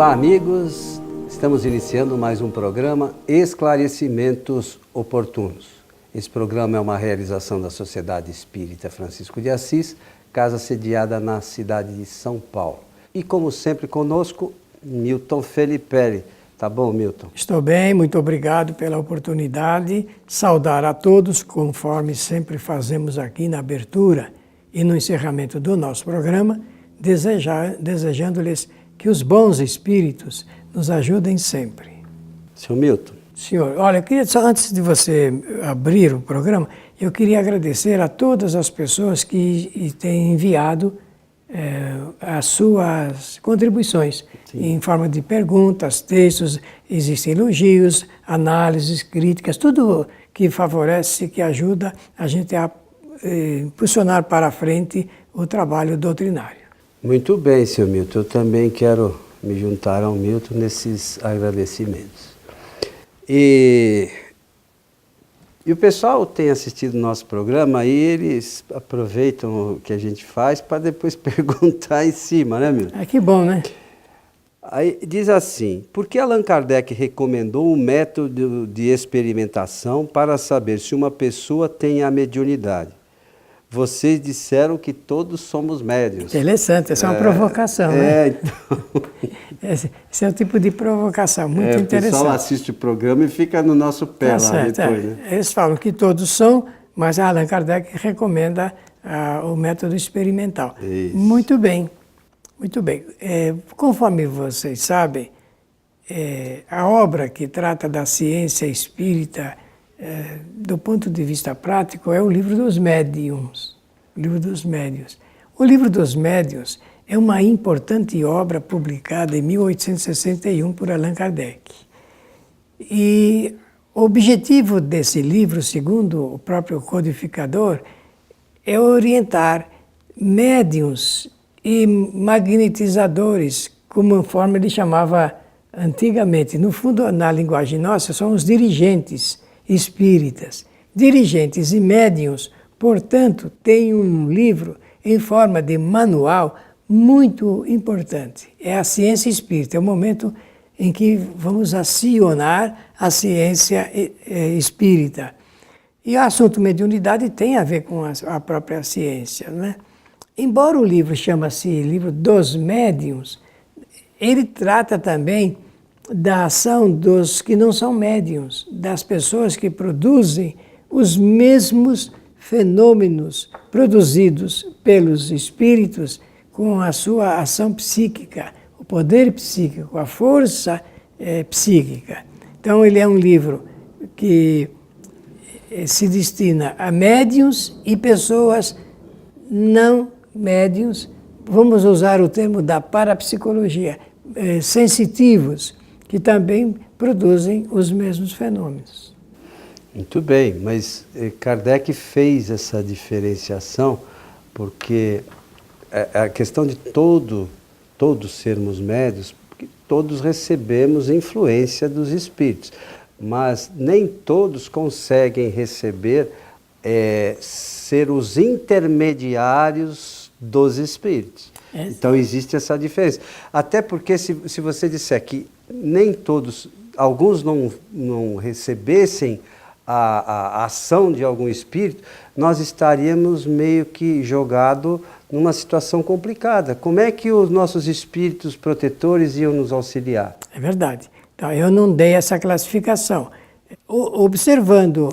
Olá, amigos. Estamos iniciando mais um programa Esclarecimentos Oportunos. Esse programa é uma realização da Sociedade Espírita Francisco de Assis, casa sediada na cidade de São Paulo. E como sempre conosco, Milton Felipe. Tá bom, Milton? Estou bem, muito obrigado pela oportunidade. Saudar a todos, conforme sempre fazemos aqui na abertura e no encerramento do nosso programa, desejando-lhes que os bons espíritos nos ajudem sempre. Seu Milton. Senhor, olha, eu queria só, antes de você abrir o programa, eu queria agradecer a todas as pessoas que têm enviado as suas contribuições. Sim. Em forma de perguntas, textos, existem elogios, análises, críticas, tudo que favorece, que ajuda a gente a impulsionar para a frente o trabalho doutrinário. Muito bem, seu Milton. Eu também quero me juntar ao Milton nesses agradecimentos. E o pessoal tem assistido o nosso programa e eles aproveitam o que a gente faz para depois perguntar em cima, né, Milton? Que bom, né? Aí diz assim: por que Allan Kardec recomendou um método de experimentação para saber se uma pessoa tem a mediunidade? Vocês disseram que todos somos médiuns. Interessante, essa é uma provocação, né? Então... Esse é o tipo de provocação, muito interessante. O pessoal assiste o programa e fica no nosso pé lá certo, depois, né? Eles falam que todos são, mas Allan Kardec recomenda o método experimental. Isso. Muito bem, muito bem. Conforme vocês sabem, a obra que trata da ciência espírita, do ponto de vista prático, é o Livro dos Médiuns. O Livro dos Médiuns. O Livro dos Médiuns é uma importante obra publicada em 1861 por Allan Kardec. E o objetivo desse livro, segundo o próprio codificador, é orientar médiuns e magnetizadores, conforme ele chamava antigamente. No fundo, na linguagem nossa, são os dirigentes espíritas. Dirigentes e médiuns, portanto, têm um livro em forma de manual muito importante. É a ciência espírita, é o momento em que vamos acionar a ciência espírita. E o assunto mediunidade tem a ver com a própria ciência, né? Embora o livro chama-se Livro dos Médiuns, ele trata também da ação dos que não são médiuns, das pessoas que produzem os mesmos fenômenos produzidos pelos espíritos com a sua ação psíquica, o poder psíquico, a força psíquica. Então ele é um livro que se destina a médiuns e pessoas não médiuns, vamos usar o termo da parapsicologia, sensitivos, que também produzem os mesmos fenômenos. Muito bem, mas Kardec fez essa diferenciação porque a questão de todos sermos médios, porque todos recebemos influência dos espíritos, mas nem todos conseguem receber, ser os intermediários dos espíritos. Então existe essa diferença. Até porque se você disser que nem todos, alguns não recebessem a ação de algum espírito, nós estaríamos meio que jogados numa situação complicada. Como é que os nossos espíritos protetores iam nos auxiliar? É verdade. Então eu não dei essa classificação. Observando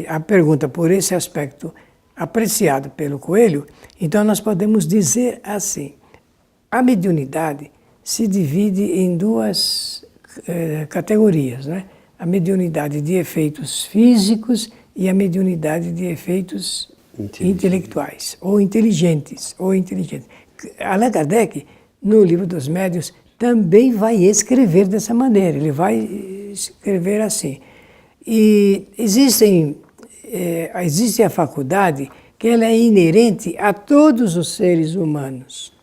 a pergunta por esse aspecto apreciado pelo Coelho, então nós podemos dizer assim: a mediunidade se divide em duas categorias, né? A mediunidade de efeitos físicos e a mediunidade de efeitos intelectuais ou inteligentes. Allan Kardec, no Livro dos Médiuns, também vai escrever dessa maneira. Ele vai escrever assim. E existe a faculdade que ela é inerente a todos os seres humanos.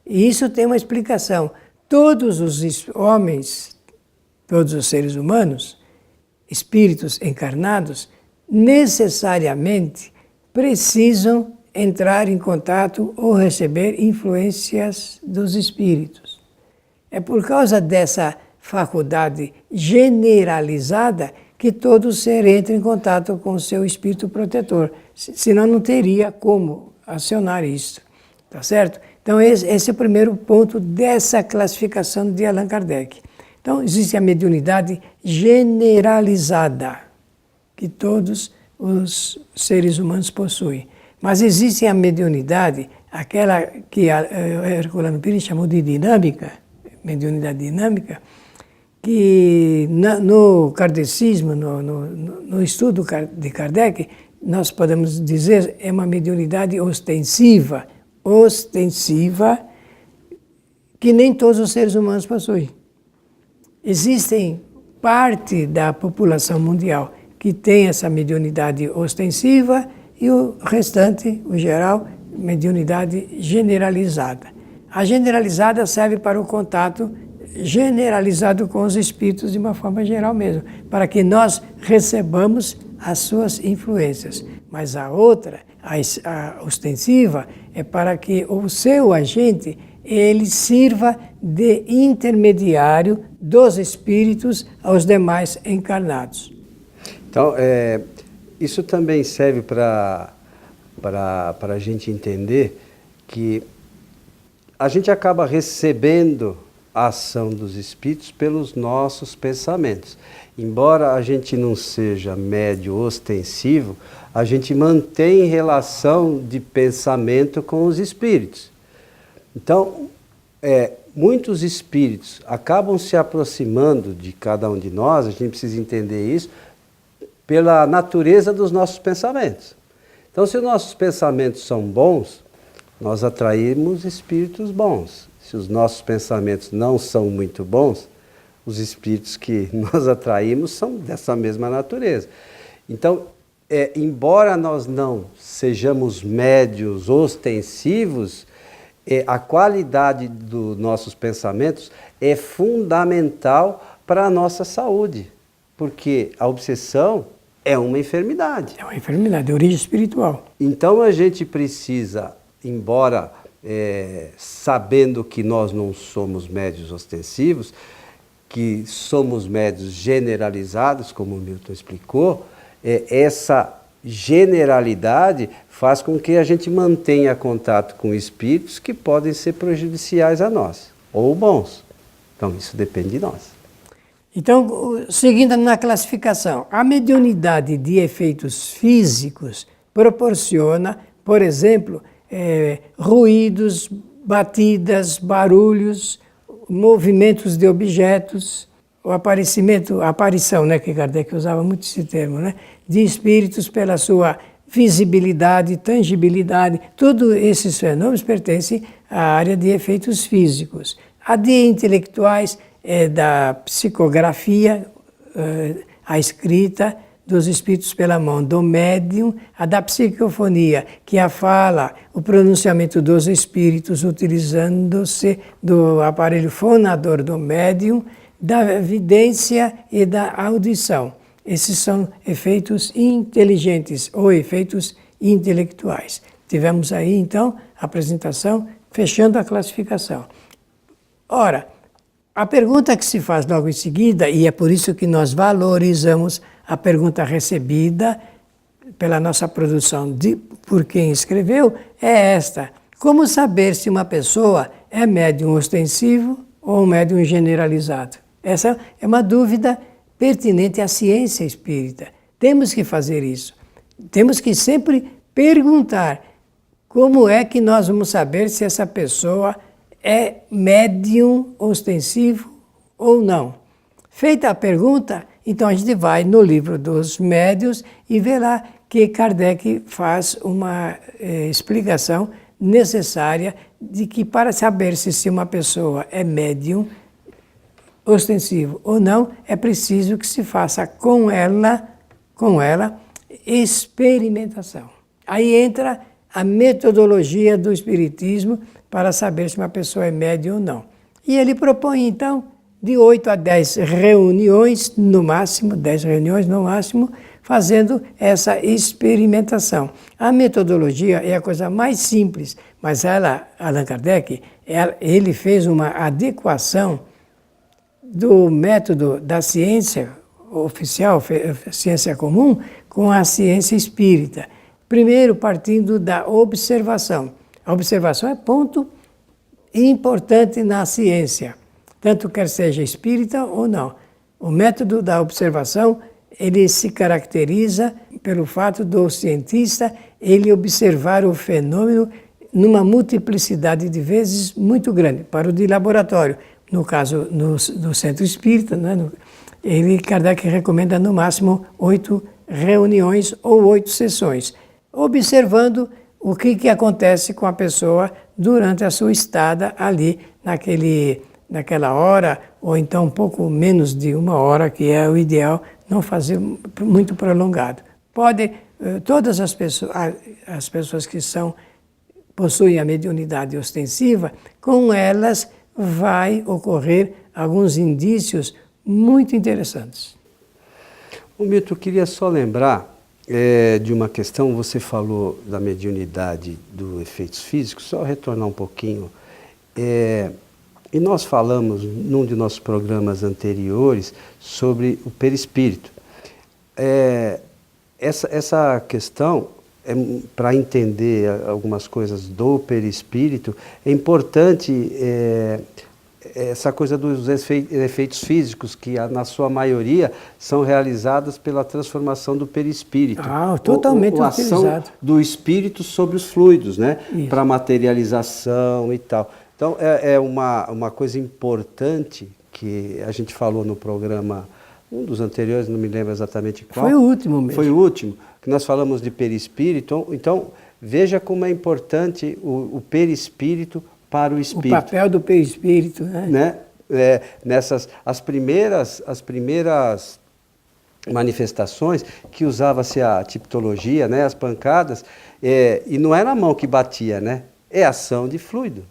E isso tem uma explicação. Todos os homens, todos os seres humanos, espíritos encarnados, necessariamente precisam entrar em contato ou receber influências dos espíritos. É por causa dessa faculdade generalizada que todo ser entra em contato com o seu espírito protetor. Senão não teria como acionar isso. Tá certo? Então esse é o primeiro ponto dessa classificação de Allan Kardec. Então existe a mediunidade generalizada, que todos os seres humanos possuem. Mas existe a mediunidade, aquela que Herculano Pires chamou de dinâmica, mediunidade dinâmica, que no kardecismo, no estudo de Kardec, nós podemos dizer é uma mediunidade ostensiva, que nem todos os seres humanos possuem. Existem parte da população mundial que tem essa mediunidade ostensiva e o restante, o geral, mediunidade generalizada. A generalizada serve para o contato generalizado com os espíritos de uma forma geral mesmo, para que nós recebamos as suas influências. Mas a outra, a ostensiva, é para que o seu agente ele sirva de intermediário dos espíritos aos demais encarnados. Então, isso também serve para a gente entender que a gente acaba recebendo a ação dos espíritos pelos nossos pensamentos. Embora a gente não seja médio ostensivo, a gente mantém relação de pensamento com os espíritos. Então, muitos espíritos acabam se aproximando de cada um de nós, a gente precisa entender isso, pela natureza dos nossos pensamentos. Então, se os nossos pensamentos são bons, nós atraímos espíritos bons. Se os nossos pensamentos não são muito bons, os espíritos que nós atraímos são dessa mesma natureza. Então, embora nós não sejamos médios ostensivos, a qualidade dos nossos pensamentos é fundamental para a nossa saúde, porque a obsessão é uma enfermidade. É uma enfermidade de origem espiritual. Então a gente precisa, embora sabendo que nós não somos médios ostensivos, que somos médios generalizados, como o Milton explicou, essa generalidade faz com que a gente mantenha contato com espíritos que podem ser prejudiciais a nós, ou bons. Então isso depende de nós. Então, seguindo na classificação, a mediunidade de efeitos físicos proporciona, por exemplo, ruídos, batidas, barulhos, movimentos de objetos, a aparição, né, que Kardec usava muito esse termo, né, de espíritos pela sua visibilidade, tangibilidade. Todos esses fenômenos pertencem à área de efeitos físicos. A de intelectuais é da psicografia, a escrita dos espíritos pela mão do médium, a da psicofonia, que é a fala, o pronunciamento dos espíritos utilizando-se do aparelho fonador do médium, da vidência e da audição. Esses são efeitos inteligentes ou efeitos intelectuais. Tivemos aí, então, a apresentação, fechando a classificação. Ora, a pergunta que se faz logo em seguida, e é por isso que nós valorizamos a pergunta recebida pela nossa produção por quem escreveu, é esta: como saber se uma pessoa é médium ostensivo ou um médium generalizado? Essa é uma dúvida pertinente à ciência espírita. Temos que fazer isso. Temos que sempre perguntar como é que nós vamos saber se essa pessoa é médium ostensivo ou não. Feita a pergunta, então a gente vai no livro dos médiuns e vê lá que Kardec faz uma explicação necessária de que para saber se uma pessoa é médium ostensivo ou não, é preciso que se faça com ela experimentação. Aí entra a metodologia do Espiritismo para saber se uma pessoa é médium ou não. E ele propõe, então, de 8 a 10 reuniões no máximo, 10 reuniões no máximo, fazendo essa experimentação. A metodologia é a coisa mais simples, mas Allan Kardec, ele fez uma adequação do método da ciência oficial, ciência comum, com a ciência espírita. Primeiro, partindo da observação. A observação é ponto importante na ciência, tanto quer seja espírita ou não. O método da observação, ele se caracteriza pelo fato do cientista ele observar o fenômeno numa multiplicidade de vezes muito grande. Para o de laboratório, no caso no centro espírita, né, Kardec recomenda no máximo 8 reuniões ou 8 sessões, observando o que acontece com a pessoa durante a sua estada ali naquela hora, ou então um pouco menos de 1 hora, que é o ideal, não fazer muito prolongado. Todas as pessoas que possuem a mediunidade ostensiva, com elas vai ocorrer alguns indícios muito interessantes. O Milton, eu queria só lembrar de uma questão, você falou da mediunidade dos efeitos físicos, só retornar um pouquinho. E nós falamos, num de nossos programas anteriores, sobre o perispírito. Essa questão, para entender algumas coisas do perispírito, é importante essa coisa dos efeitos físicos, que na sua maioria são realizadas pela transformação do perispírito. Totalmente a ação do espírito sobre os fluidos, né? Para materialização e tal. Então, é uma coisa importante que a gente falou no programa, um dos anteriores, não me lembro exatamente qual. Foi o último mesmo. Foi o último, que nós falamos de perispírito. Então veja como é importante o perispírito para o espírito. O papel do perispírito, né? As primeiras manifestações que usava-se a tipologia, né? As pancadas, e não era a mão que batia, né? É ação de fluido.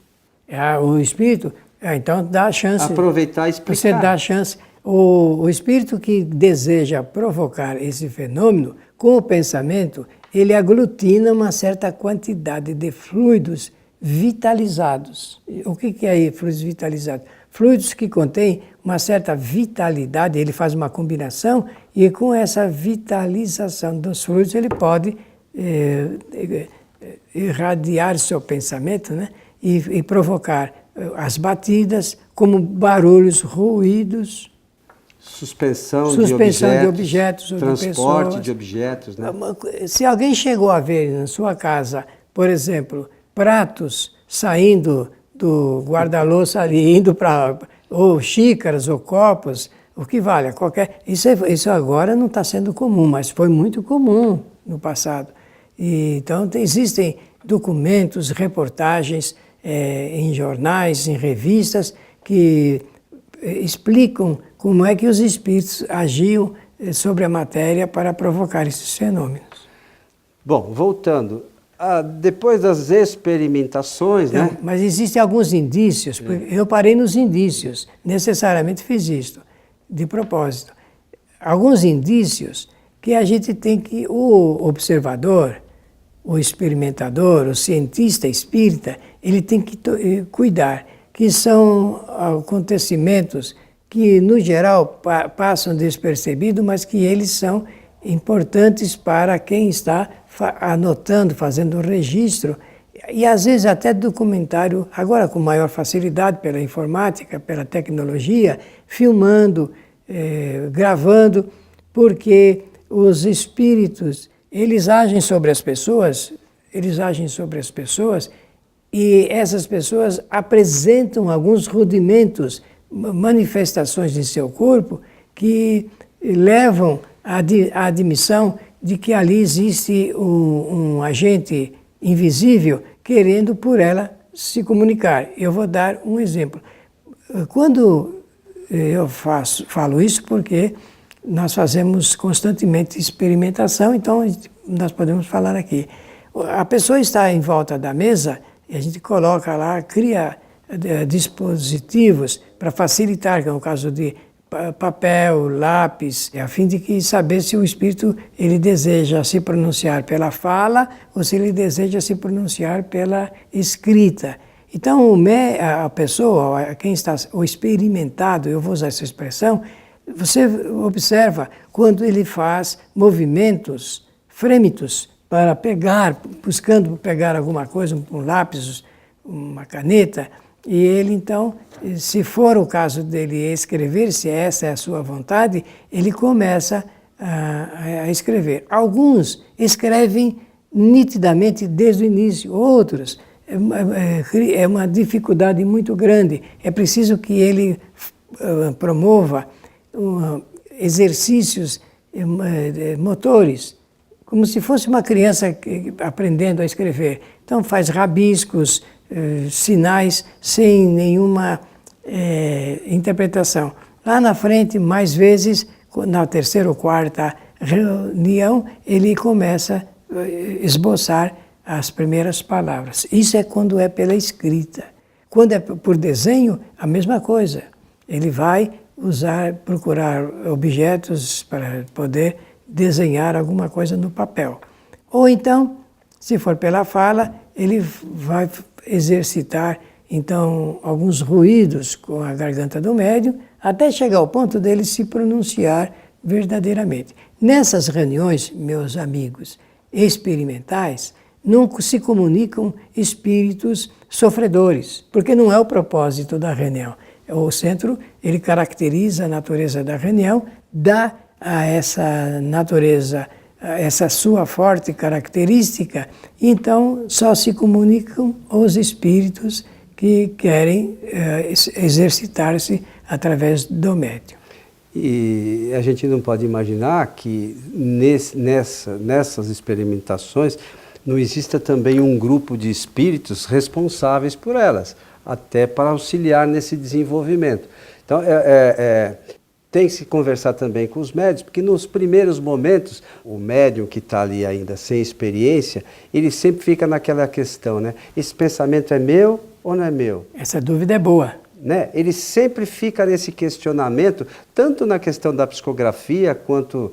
O espírito, então dá a chance. Aproveitar e explicar. Você dá a chance. O espírito que deseja provocar esse fenômeno, com o pensamento, ele aglutina uma certa quantidade de fluidos vitalizados. O que é fluidos vitalizados? Fluidos que contêm uma certa vitalidade, ele faz uma combinação e com essa vitalização dos fluidos ele pode irradiar seu pensamento, né? E provocar as batidas como barulhos, ruídos, suspensão de objetos, transporte de objetos, né? Se alguém chegou a ver na sua casa, por exemplo, pratos saindo do guarda-louça ali, indo para ou xícaras ou copos, o que vale, isso agora não está sendo comum, mas foi muito comum no passado. Então existem documentos, reportagens em jornais, em revistas que explicam como é que os espíritos agiam sobre a matéria para provocar esses fenômenos. Bom, voltando, depois das experimentações, né? Mas existem alguns indícios, eu parei nos indícios, necessariamente fiz isto, de propósito. Alguns indícios que a gente tem que, o observador, o experimentador, o cientista espírita, ele tem que cuidar, que são acontecimentos que, no geral, passam despercebidos, mas que eles são importantes para quem está anotando, fazendo o registro, e às vezes até documentário, agora com maior facilidade pela informática, pela tecnologia, filmando, gravando, porque os espíritos, eles agem sobre as pessoas, e essas pessoas apresentam alguns rudimentos, manifestações de seu corpo que levam à admissão de que ali existe um agente invisível querendo por ela se comunicar. Eu vou dar um exemplo. Quando eu falo isso porque nós fazemos constantemente experimentação, então nós podemos falar aqui. A pessoa está em volta da mesa e a gente coloca lá, cria dispositivos para facilitar, que é o caso de papel, lápis, a fim de que saber se o espírito ele deseja se pronunciar pela fala ou se ele deseja se pronunciar pela escrita. Então, a pessoa, quem está, o experimentado, eu vou usar essa expressão, você observa quando ele faz movimentos frêmitos para pegar, buscando pegar alguma coisa, um lápis, uma caneta, e ele então, se for o caso dele escrever, se essa é a sua vontade, ele começa a escrever. Alguns escrevem nitidamente desde o início, outros é uma dificuldade muito grande. É preciso que ele promova exercícios motores, como se fosse uma criança aprendendo a escrever. Então faz rabiscos, sinais sem nenhuma interpretação. Lá na frente, mais vezes, na terceira ou quarta reunião, ele começa a esboçar as primeiras palavras. Isso é quando é pela escrita. Quando é por desenho, a mesma coisa. Ele vai procurar objetos para poder desenhar alguma coisa no papel. Ou então, se for pela fala, ele vai exercitar então alguns ruídos com a garganta do médium, até chegar ao ponto dele se pronunciar verdadeiramente. Nessas reuniões, meus amigos experimentais, não se comunicam espíritos sofredores, porque não é o propósito da reunião. O centro, ele caracteriza a natureza da reunião, dá a essa natureza, essa sua forte característica, então só se comunicam os espíritos que querem exercitar-se através do médium. E a gente não pode imaginar que nessas experimentações não exista também um grupo de espíritos responsáveis por elas, até para auxiliar nesse desenvolvimento. Então, tem que se conversar também com os médiuns, porque nos primeiros momentos, o médium que está ali ainda sem experiência, ele sempre fica naquela questão, né? Esse pensamento é meu ou não é meu? Essa dúvida é boa. Né? Ele sempre fica nesse questionamento, tanto na questão da psicografia, quanto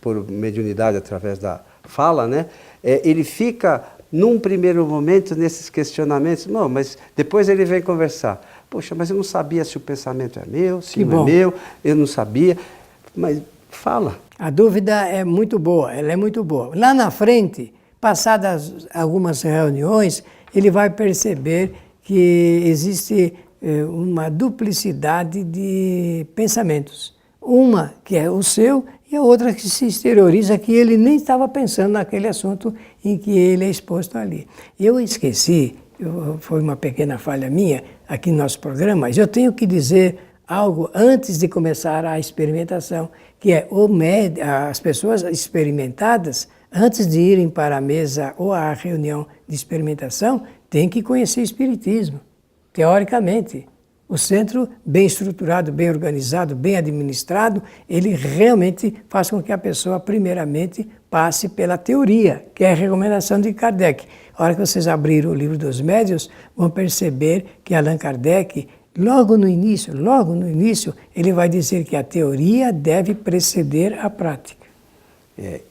por mediunidade através da fala, né? Ele fica, num primeiro momento, nesses questionamentos, não, mas depois ele vem conversar. Poxa, mas eu não sabia se o pensamento é meu, se não é meu, eu não sabia, mas fala. A dúvida é muito boa, ela é muito boa. Lá na frente, passadas algumas reuniões, ele vai perceber que existe uma duplicidade de pensamentos. Uma que é o seu e a outra que se exterioriza, que ele nem estava pensando naquele assunto em que ele é exposto ali. Eu esqueci, foi uma pequena falha minha aqui no nosso programa, mas eu tenho que dizer algo antes de começar a experimentação, que é as pessoas experimentadas, antes de irem para a mesa ou à reunião de experimentação, têm que conhecer o Espiritismo, teoricamente. O centro, bem estruturado, bem organizado, bem administrado, ele realmente faz com que a pessoa, primeiramente, passe pela teoria, que é a recomendação de Kardec. A hora que vocês abrirem o livro dos médiuns, vão perceber que Allan Kardec, logo no início, ele vai dizer que a teoria deve preceder a prática.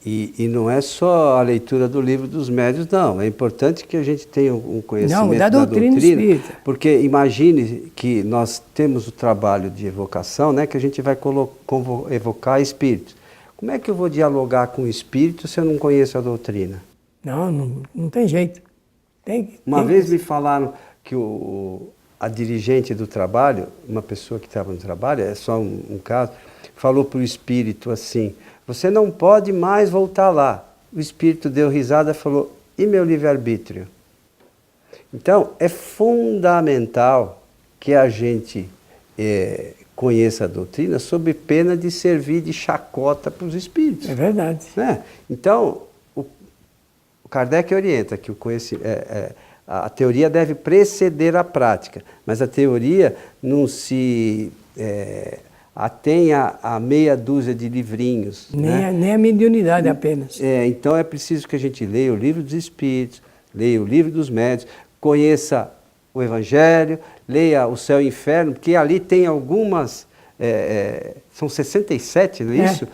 E não é só a leitura do livro dos médiuns, não. É importante que a gente tenha um conhecimento da doutrina espírita. Porque imagine que nós temos o trabalho de evocação, né, que a gente vai evocar espíritos. Como é que eu vou dialogar com o espírito se eu não conheço a doutrina? Não tem jeito. Uma vez me falaram que a dirigente do trabalho, uma pessoa que estava no trabalho, é só um caso, falou para o espírito assim: você não pode mais voltar lá. O espírito deu risada e falou: e meu livre-arbítrio? Então, é fundamental que a gente conheça a doutrina sob pena de servir de chacota para os espíritos. É verdade. Né? Então, o Kardec orienta que a teoria deve preceder a prática, mas a teoria não se atenha a meia dúzia de livrinhos. Nem a mediunidade apenas. Então é preciso que a gente leia o livro dos Espíritos, leia o livro dos Médiuns, conheça o Evangelho, leia o Céu e o Inferno, porque ali tem algumas são 67, não é isso?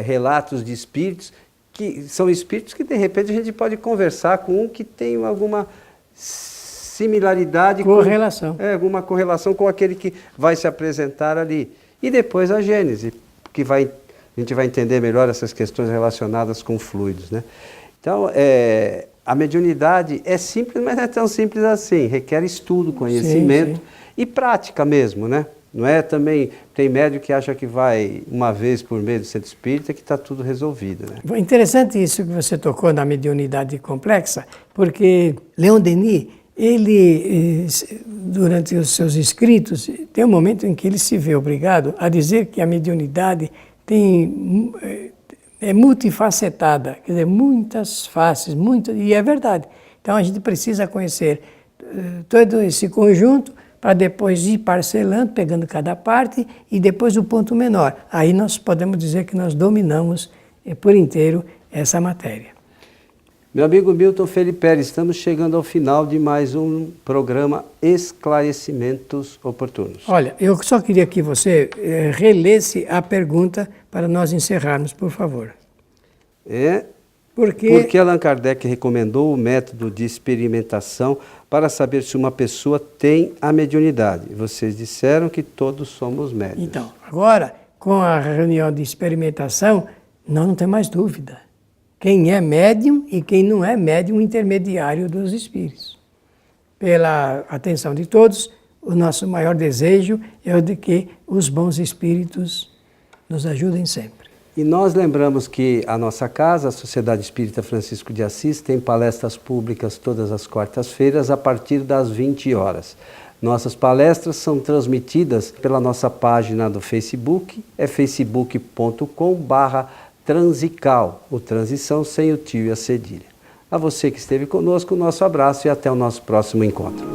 Relatos de espíritos, que são espíritos que de repente a gente pode conversar com um que tem alguma similaridade, correlação. Alguma correlação com aquele que vai se apresentar ali. E depois a Gênese, que a gente vai entender melhor essas questões relacionadas com fluidos, né? Então, a mediunidade é simples, mas não é tão simples assim. Requer estudo, conhecimento e prática mesmo, né? Não é também... Tem médium que acha que vai uma vez por mês do centro espírita que está tudo resolvido, né? Interessante isso que você tocou na mediunidade complexa, porque Leon Denis, ele, durante os seus escritos, tem um momento em que ele se vê obrigado a dizer que a mediunidade é multifacetada, quer dizer, muitas faces, e é verdade. Então a gente precisa conhecer todo esse conjunto para depois ir parcelando, pegando cada parte e depois o ponto menor. Aí nós podemos dizer que nós dominamos por inteiro essa matéria. Meu amigo Milton Felipe Pérez, estamos chegando ao final de mais um programa Esclarecimentos Oportunos. Olha, eu só queria que você relesse a pergunta para nós encerrarmos, por favor. Porque Allan Kardec recomendou o método de experimentação para saber se uma pessoa tem a mediunidade. Vocês disseram que todos somos médiuns. Então, agora, com a reunião de experimentação, não tem mais dúvida. Quem é médium e quem não é médium intermediário dos espíritos. Pela atenção de todos, o nosso maior desejo é o de que os bons espíritos nos ajudem sempre. E nós lembramos que a nossa casa, a Sociedade Espírita Francisco de Assis, tem palestras públicas todas as quartas-feiras a partir das 20 horas. Nossas palestras são transmitidas pela nossa página do Facebook, é facebook.com/transical, o transição sem o tio e a cedilha. A você que esteve conosco, o nosso abraço e até o nosso próximo encontro.